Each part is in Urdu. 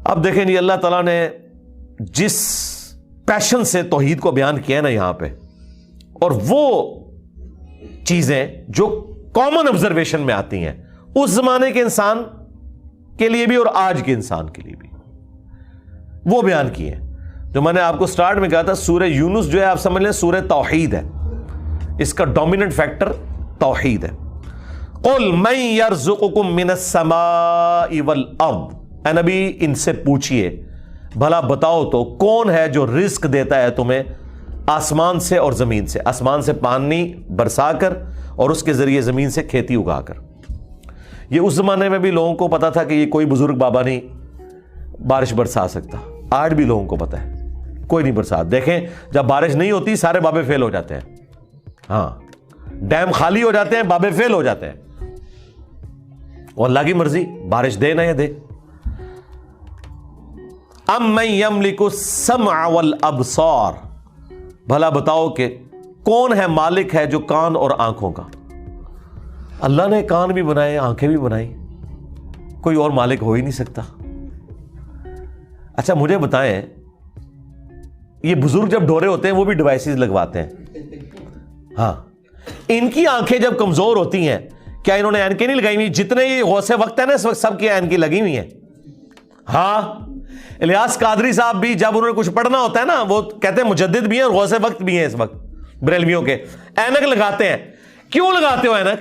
اب دیکھیں جی اللہ تعالیٰ نے جس پیشن سے توحید کو بیان کیا نا یہاں پہ، اور وہ چیزیں جو کامن آبزرویشن میں آتی ہیں اس زمانے کے انسان کے لیے بھی اور آج کے انسان کے لیے بھی، وہ بیان کی ہیں. جو میں نے آپ کو سٹارٹ میں کہا تھا سورہ یونس جو ہے آپ سمجھ لیں سورہ توحید ہے، اس کا ڈومیننٹ فیکٹر توحید ہے. قل من یرزقکم من السماء والارض، اے نبی ان سے پوچھئے بھلا بتاؤ تو کون ہے جو رزق دیتا ہے تمہیں آسمان سے اور زمین سے، آسمان سے پانی برسا کر اور اس کے ذریعے زمین سے کھیتی اگا کر. یہ اس زمانے میں بھی لوگوں کو پتا تھا کہ یہ کوئی بزرگ بابا نہیں بارش برسا سکتا، آج بھی لوگوں کو پتا ہے کوئی نہیں برسا. دیکھیں جب بارش نہیں ہوتی سارے بابے فیل ہو جاتے ہیں، ہاں ڈیم خالی ہو جاتے ہیں، بابے فیل ہو جاتے ہیں، اور اللہ کی مرضی بارش دے نہ یا دے. امن یملک السمع والابصار، بھلا بتاؤ کہ کون ہے مالک ہے جو کان اور آنکھوں کا. اللہ نے کان بھی بنائے آنکھیں بھی بنائی، کوئی اور مالک ہو ہی نہیں سکتا. اچھا مجھے بتائیں یہ بزرگ جب ڈھورے ہوتے ہیں وہ بھی ڈیوائسز لگواتے ہیں، ہاں ان کی آنکھیں جب کمزور ہوتی ہیں کیا انہوں نے اینکیں نہیں لگائی ہوئی؟ جتنے یہ غوث وقت ہے نا اس وقت سب کی اینکیں لگی ہوئی ہیں. ہاں الیاس قادری صاحب بھی جب انہوں نے کچھ پڑھنا ہوتا ہے نا وہ کہتے ہیں مجدد بھی ہیں اور غوث وقت بھی ہیں اس وقت بریلویوں کے، اینک لگاتے ہیں. کیوں لگاتے ہو اینک؟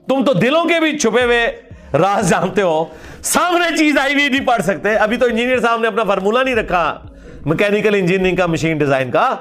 تم تو دلوں کے بھی چھپے ہوئے راز جانتے ہو، سامنے چیز آئی ہوئی نہیں پڑھ سکتے. ابھی تو انجینئر صاحب نے اپنا فارمولہ نہیں رکھا میکینیکل انجینئرنگ کا، مشین ڈیزائن کا.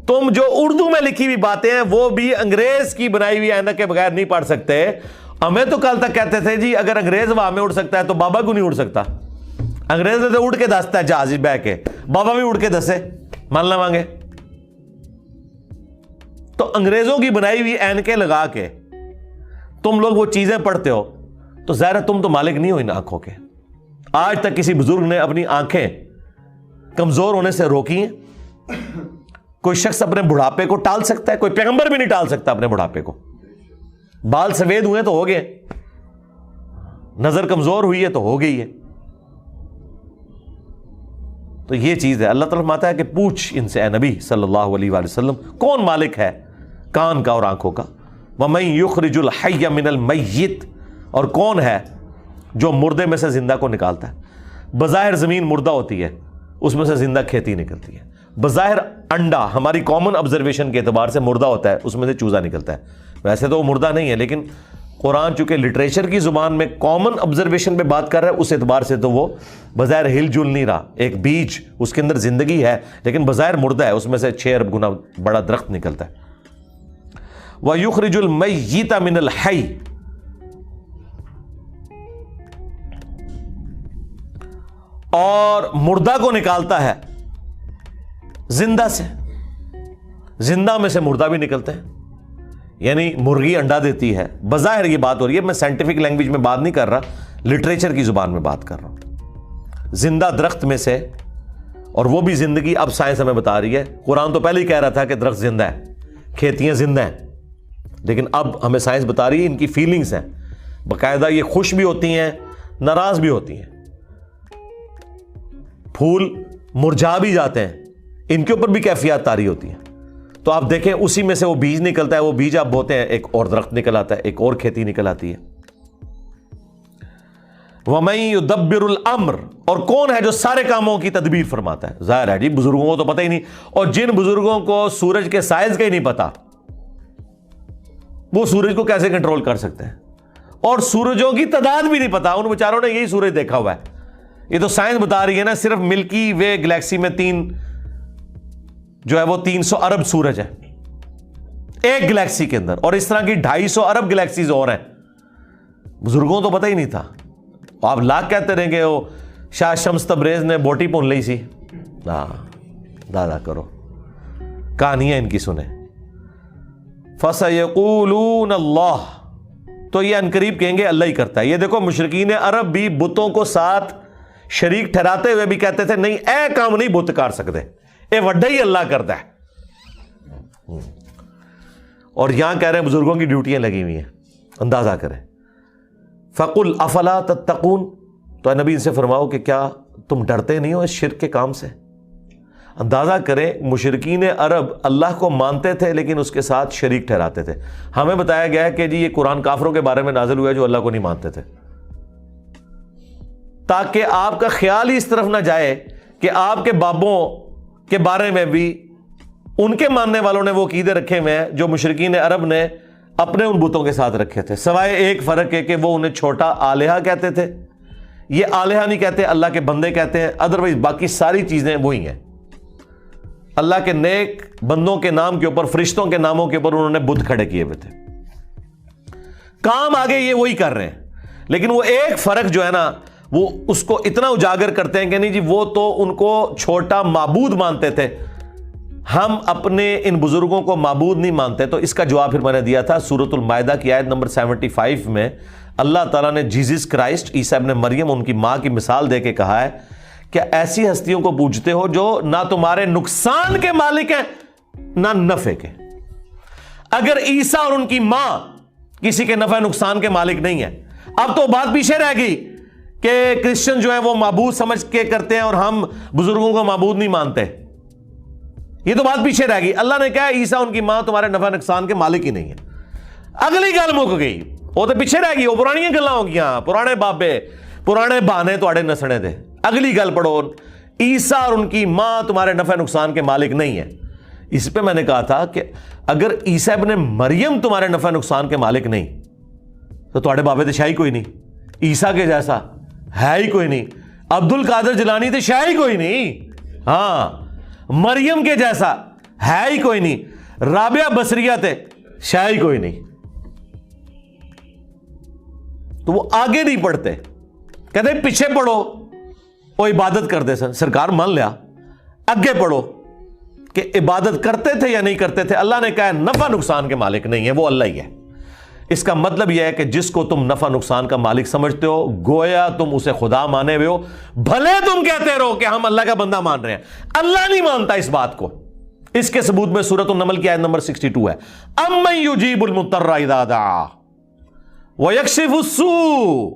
تم جو اردو میں لکھی ہوئی باتیں ہیں وہ بھی انگریز کی بنائی ہوئی اینک کے بغیر نہیں پڑھ سکتے. ہمیں تو کل تک کہتے تھے جی اگر انگریز ہوا میں اڑ سکتا ہے تو بابا کیوں نہیں اڑ سکتا؟ انگریز نے تو اڑ کے دستا ہے جہاز بہ کے، بابا بھی اڑ کے دسے مان لواں گے. تو انگریزوں کی بنائی ہوئی اینکیں لگا کے تم لوگ وہ چیزیں پڑھتے ہو تو ظاہر ہے تم تو مالک نہیں ہو ان آنکھوں کے. آج تک کسی بزرگ نے اپنی آنکھیں کمزور ہونے سے روکی ہیں؟ کوئی شخص اپنے بڑھاپے کو ٹال سکتا ہے؟ کوئی پیغمبر بھی نہیں ٹال سکتا اپنے بڑھاپے کو. بال سفید ہوئے تو ہو گئے، نظر کمزور ہوئی ہے تو ہو گئی ہے. تو یہ چیز ہے. اللہ تعالیٰ فرماتا ہے کہ پوچھ ان سے اے نبی صلی اللہ علیہ وآلہ وسلم کون مالک ہے کان کا اور آنکھوں کا. وَمَن يُخْرِجُ الْحَيَّ مِنَ الْمَيِّتِ، اور کون ہے جو مردے میں سے زندہ کو نکالتا ہے. بظاہر زمین مردہ ہوتی ہے اس میں سے زندہ کھیتی نکلتی ہے. بظاہر انڈا ہماری کامن آبزرویشن کے اعتبار سے مردہ ہوتا ہے، اس میں سے چوزا نکلتا ہے. ویسے تو وہ مردہ نہیں ہے لیکن قرآن چونکہ لٹریچر کی زبان میں کامن آبزرویشن پہ بات کر رہا ہے اس اعتبار سے تو وہ بظاہر ہل جل نہیں رہا. ایک بیج اس کے اندر زندگی ہے لیکن بظاہر مردہ ہے، اس میں سے 6 ارب گنا بڑا درخت نکلتا ہے. وَيُخْرِجُ الْمَيِّتَ مِنَ الْحَيِّ، اور مردہ کو نکالتا ہے زندہ سے. زندہ میں سے مردہ بھی نکلتے ہیں. یعنی مرغی انڈا دیتی ہے، بظاہر یہ بات ہو رہی ہے، میں سائنٹیفک لینگویج میں بات نہیں کر رہا، لٹریچر کی زبان میں بات کر رہا ہوں. زندہ درخت میں سے، اور وہ بھی زندگی اب سائنس ہمیں بتا رہی ہے. قرآن تو پہلے ہی کہہ رہا تھا کہ درخت زندہ ہے، کھیتیاں زندہ ہیں، لیکن اب ہمیں سائنس بتا رہی ہے ان کی فیلنگز ہیں. باقاعدہ یہ خوش بھی ہوتی ہیں ناراض بھی ہوتی ہیں. پھول مرجھا بھی جاتے ہیں، ان کے اوپر بھی کیفیات طاری ہوتی ہیں. تو آپ دیکھیں اسی میں سے وہ بیج نکلتا ہے، وہ بیج آپ بوتے ہیں ایک اور درخت نکل آتا ہے، ایک اور کھیتی نکل آتی ہے. وَمَن يُدَبِّرُ الْأَمْرَ، اور کون ہے جو سارے کاموں کی تدبیر فرماتا ہے. ظاہر ہے جی بزرگوں کو تو پتہ ہی نہیں، اور جن بزرگوں کو سورج کے سائز کا ہی نہیں پتا وہ سورج کو کیسے کنٹرول کر سکتے ہیں، اور سورجوں کی تعداد بھی نہیں پتا. ان بیچاروں نے یہی سورج دیکھا ہوا ہے. یہ تو سائنس بتا رہی ہے نا صرف ملکی وے گلیکسی میں 300 ارب سورج ہے ایک گلیکسی کے اندر، اور اس طرح کی 250 ارب گلیکسیز اور ہیں. بزرگوں تو پتہ ہی نہیں تھا. آپ لاکھ کہتے رہیں گے وہ شاہ شمس تبریز نے بوٹی پون لی سی. دادا کرو کہانیاں ان کی سنیں. فَسَيَقُولُونَ اللَّهُ، تو یہ انقریب کہیں گے اللہ ہی کرتا ہے. یہ دیکھو مشرکین عرب بھی بتوں کو ساتھ شریک ٹھہراتے ہوئے بھی کہتے تھے نہیں اے کام نہیں بت کر سکتے، اے وڈا ہی اللہ کرتا ہے. اور یہاں کہہ رہے ہیں بزرگوں کی ڈیوٹیاں لگی ہوئی ہیں. اندازہ کریں. فَقُلْ أَفَلَا تَتَّقُونَ، تو اے نبی ان سے فرماؤ کہ کیا تم ڈرتے نہیں ہو اس شرک کے کام سے؟ اندازہ کریں مشرکین عرب اللہ کو مانتے تھے لیکن اس کے ساتھ شریک ٹھہراتے تھے. ہمیں بتایا گیا ہے کہ جی یہ قرآن کافروں کے بارے میں نازل ہوا ہے جو اللہ کو نہیں مانتے تھے, تاکہ آپ کا خیال ہی اس طرف نہ جائے کہ آپ کے بابوں کے بارے میں بھی ان کے ماننے والوں نے وہ عقیدے رکھے ہوئے ہیں جو مشرکین عرب نے اپنے ان بتوں کے ساتھ رکھے تھے, سوائے ایک فرق ہے کہ وہ انہیں چھوٹا آلہہ کہتے تھے. یہ آلہہ نہیں کہتے, اللہ کے بندے کہتے ہیں. ادروائز باقی ساری چیزیں وہی ہیں. اللہ کے نیک بندوں کے نام کے اوپر, فرشتوں کے ناموں کے اوپر انہوں نے بت کھڑے کیے ہوئے تھے. کام آگے یہ وہی کر رہے ہیں, لیکن وہ ایک فرق جو ہے نا وہ اس کو اتنا اجاگر کرتے ہیں کہ نہیں جی وہ تو ان کو چھوٹا معبود مانتے تھے, ہم اپنے ان بزرگوں کو معبود نہیں مانتے. تو اس کا جواب پھر میں نے دیا تھا سورۃ المائدہ کی آیت نمبر 75 میں. اللہ تعالیٰ نے جیزس کرائسٹ عیسیٰ ابن مریم ان کی ماں کی مثال دے کے کہا ہے کہ ایسی ہستیوں کو پوجتے ہو جو نہ تمہارے نقصان کے مالک ہیں نہ نفع کے. اگر عیسیٰ اور ان کی ماں کسی کے نفع نقصان کے مالک نہیں ہیں, اب تو بات پیچھے رہ گئی کہ کرسچن جو ہیں وہ معبود سمجھ کے کرتے ہیں اور ہم بزرگوں کو معبود نہیں مانتے. یہ تو بات پیچھے رہ گئی. اللہ نے کہا عیسیٰ ان کی ماں تمہارے نفع نقصان کے مالک ہی نہیں ہے. اگلی گل مک گئی, وہ تو پیچھے رہ گئی, وہ پرانی گلاں ہو گیا, پرانے بابے پرانے بہانے تواڈے نسنے دے. اگلی گل پڑھو, عیسیٰ اور ان کی ماں تمہارے نفع نقصان کے مالک نہیں ہے. اس پہ میں نے کہا تھا کہ اگر عیسیٰ ابن مریم تمہارے نفع نقصان کے مالک نہیں تو تواڈے بابے تے شاہی کوئی نہیں, عیسیٰ کے جیسا ہے ہی کوئی نہیں, عبد القادر جیلانی تے شاہی کوئی نہیں, ہاں مریم کے جیسا ہے ہی کوئی نہیں, رابعہ بصریہ تے شاہی کوئی نہیں. تو وہ آگے نہیں پڑھتے, کہتے پیچھے پڑھو وہ عبادت کرتے سن, سرکار مان لیا. اگے پڑھو کہ عبادت کرتے تھے یا نہیں کرتے تھے. اللہ نے کہا نفع نقصان کے مالک نہیں ہے, وہ اللہ ہی ہے. اس کا مطلب یہ ہے کہ جس کو تم نفع نقصان کا مالک سمجھتے ہو گویا تم اسے خدا مانے ہوئے ہو, بھلے تم کہتے رہو کہ ہم اللہ کا بندہ مان رہے ہیں. اللہ نہیں مانتا اس بات کو. اس کے ثبوت میں سورۃ النمل کی آیت نمبر 62 ہے, امن یجیب المضطر اذا دعا ویکشف السوء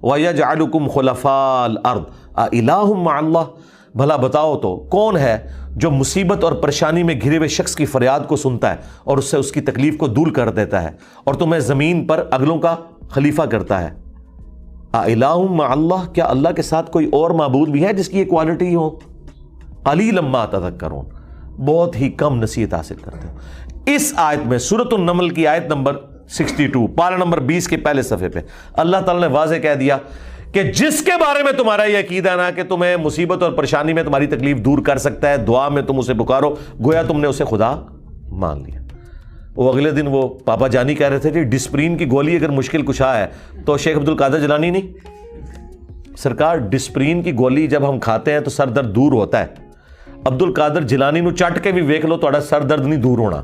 ویجعلکم خلفاء الارض االہ مع اللہ. بھلا بتاؤ تو کون ہے جو مصیبت اور پریشانی میں گھرے ہوئے شخص کی فریاد کو سنتا ہے اور اس سے اس کی تکلیف کو دور کر دیتا ہے اور تمہیں زمین پر اگلوں کا خلیفہ کرتا ہے. االہ مع اللہ, کیا اللہ کے ساتھ کوئی اور معبود بھی ہے جس کی یہ کوالٹی ہو؟ قلیلا ما تذکرون, بہت ہی کم نصیحت حاصل کرتے ہو. اس آیت میں سورۃ النمل کی آیت نمبر 62 پارہ نمبر 20 کے پہلے صفحے پہ اللہ تعالیٰ نے واضح کہہ دیا کہ جس کے بارے میں تمہارا یہ عقیدہ نا کہ تمہیں مصیبت اور پریشانی میں تمہاری تکلیف دور کر سکتا ہے, دعا میں تم اسے پکارو, گویا تم نے اسے خدا مان لیا. وہ اگلے دن وہ پاپا جانی کہہ رہے تھے کہ ڈسپرین کی گولی اگر مشکل کشا ہے تو شیخ عبد القادر جیلانی نہیں. سرکار ڈسپرین کی گولی جب ہم کھاتے ہیں تو سر درد دور ہوتا ہے. عبد القادر جیلانی نو چٹ کے بھی ویکھ لو تہاڈا سر درد نہیں دور ہونا.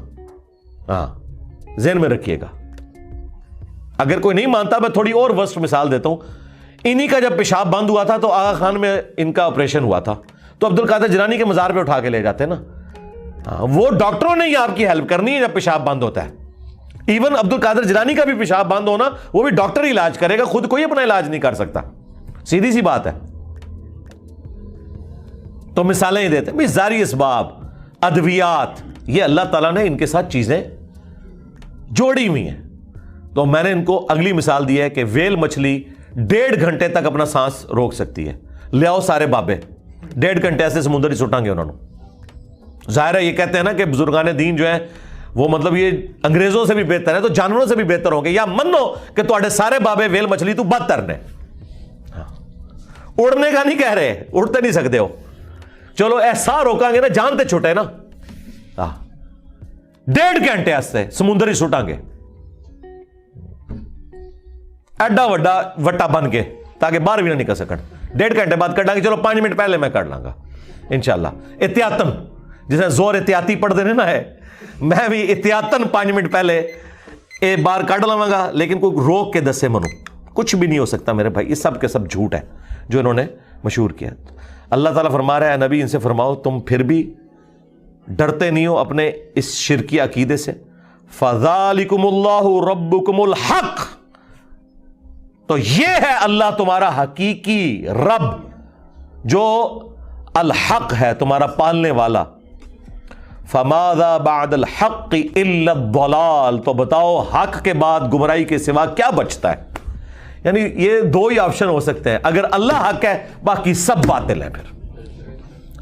ہاں ذہن میں رکھیے گا. اگر کوئی نہیں مانتا میں تھوڑی اور ورسٹ مثال دیتا ہوں. انہی کا جب پیشاب بند ہوا تھا تو آغا خان میں ان کا آپریشن ہوا تھا تو عبد القادر جیلانی کے مزار پہ اٹھا کے لے جاتے ہیں نا. وہ ڈاکٹروں نے ہی آپ کی ہیلپ کرنی ہے جب پیشاب بند ہوتا ہے. ایون عبد القادر جیلانی کا بھی پیشاب بند ہونا وہ بھی ڈاکٹر ہی علاج کرے گا, خود کوئی اپنا علاج نہیں کر سکتا. سیدھی سی بات ہے. تو مثالیں ہی دیتے ہیں, ظاہری اسباب, ادویات, یہ اللہ تعالیٰ نے ان کے ساتھ چیزیں جوڑی ہوئی ہیں. تو میں نے ان کو اگلی مثال دی ہے کہ ویل مچھلی 1.5 گھنٹے تک اپنا سانس روک سکتی ہے. لے آؤ سارے بابے 1.5 گھنٹے ایسے سمندر ہی سٹاں گے انہوں نے. ظاہر ہے یہ کہتے ہیں نا کہ بزرگان دین جو ہیں وہ مطلب یہ انگریزوں سے بھی بہتر ہے تو جانوروں سے بھی بہتر ہوں گے, یا منو کہ تواڈے سارے بابے ویل مچھلی تو بدتر نے. اڑنے کا نہیں کہہ رہے, اڑتے نہیں سکتے ہو, چلو ایسا روکاں گے نا جان تے چھوٹے نا. 1.5 گھنٹے ایسے سمندر ہی سٹاں گے ایڈا وڈا وٹا بن کے تاکہ باہر بھی نہ نکل سکن. 1.5 گھنٹے بعد کر ڈاں گے, چلو 5 منٹ پہلے میں کر لاں گا انشاءاللہ. احتیاطن جسے زور احتیاطی پڑھ دینے نا ہے, میں بھی احتیاطن 5 منٹ پہلے بار کٹ لواں گا, لیکن کوئی روک کے دسے منو کچھ بھی نہیں ہو سکتا میرے بھائی. یہ سب کے سب جھوٹ ہے جو انہوں نے مشہور کیا. اللہ تعالیٰ فرما رہا ہے نبی ان سے فرماؤ تم پھر بھی ڈرتے نہیں ہو اپنے اس شرکی عقیدے سے. فذالکم اللہ ربکم الحق, تو یہ ہے اللہ تمہارا حقیقی رب. جو الحق ہے تمہارا پالنے والا، فماذا بعد الحق الا الضلال، تو بتاؤ حق کے بعد گمراہی کے سوا کیا بچتا ہے؟ یعنی یہ دو ہی آپشن ہو سکتے ہیں، اگر اللہ حق ہے باقی سب باطل ہے، پھر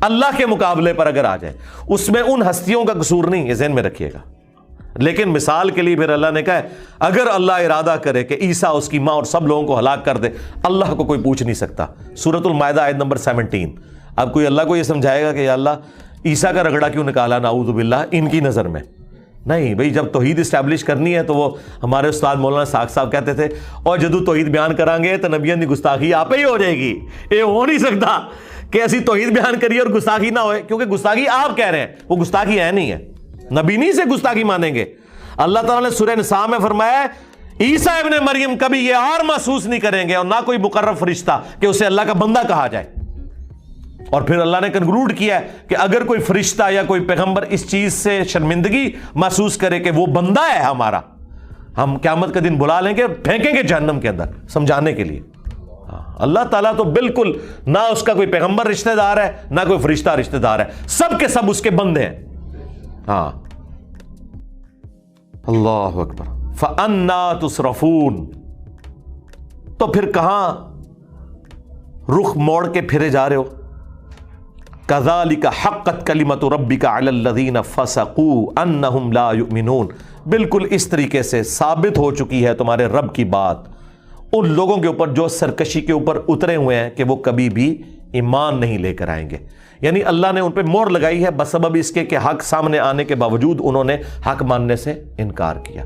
اللہ کے مقابلے پر اگر آ جائے اس میں ان ہستیوں کا قصور نہیں، یہ ذہن میں رکھیے گا۔ لیکن مثال کے لیے پھر اللہ نے کہا ہے اگر اللہ ارادہ کرے کہ عیسیٰ، اس کی ماں اور سب لوگوں کو ہلاک کر دے، اللہ کو کوئی پوچھ نہیں سکتا۔ سورۃ المائدہ آیت نمبر 17۔ اب کوئی اللہ کو یہ سمجھائے گا کہ یا اللہ عیسیٰ کا رگڑا کیوں نکالا نعوذ باللہ ان کی نظر میں؟ نہیں بھئی، جب توحید اسٹیبلش کرنی ہے تو وہ ہمارے استاد مولانا ساق صاحب کہتے تھے اور جدو توحید بیان کریں گے تو نبیوں کی گستاخی آپ ہی ہو جائے گی۔ یہ ہو نہیں سکتا کہ ایسی توحید بیان کریے اور گستاخی نہ ہوئے، کیونکہ گستاخی آپ کہہ رہے ہیں، وہ گستاخی ہے نہیں ہے، نبی نہیں سے گستاخی مانیں گے۔ اللہ تعالیٰ نے سورہ نساء میں فرمایا ہے عیسیٰ ابن مریم کبھی یہ اور محسوس نہیں کریں گے اور نہ کوئی مقرب فرشتہ کہ اسے اللہ کا بندہ کہا جائے۔ اور پھر اللہ نے کنکلوڈ کیا ہے کہ اگر کوئی فرشتہ یا کوئی پیغمبر اس چیز سے شرمندگی محسوس کرے کہ وہ بندہ ہے ہمارا، ہم قیامت کا دن بلا لیں گے، پھینکیں گے جہنم کے اندر سمجھانے کے لیے۔ اللہ تعالیٰ تو بالکل نہ اس کا کوئی پیغمبر رشتہ دار ہے نہ کوئی فرشتہ رشتہ دار ہے، سب کے سب اس کے بندے ہیں۔ ہاں، اللہ اکبر۔ فَأَنَّا تُصْرَفُونَ، تو پھر کہاں رخ موڑ کے پھرے جا رہے ہو؟ كَذَلِكَ حَقَّتْ كَلِمَةُ رَبِّكَ عَلَى الَّذِينَ فَسَقُوا أَنَّهُمْ لَا يُؤْمِنُونَ، بالکل اس طریقے سے ثابت ہو چکی ہے تمہارے رب کی بات ان لوگوں کے اوپر جو سرکشی کے اوپر اترے ہوئے ہیں کہ وہ کبھی بھی ایمان نہیں لے کر آئیں گے۔ یعنی اللہ نے ان پہ مہر لگائی ہے بسبب اس کے کہ حق سامنے آنے کے باوجود انہوں نے حق ماننے سے انکار کیا۔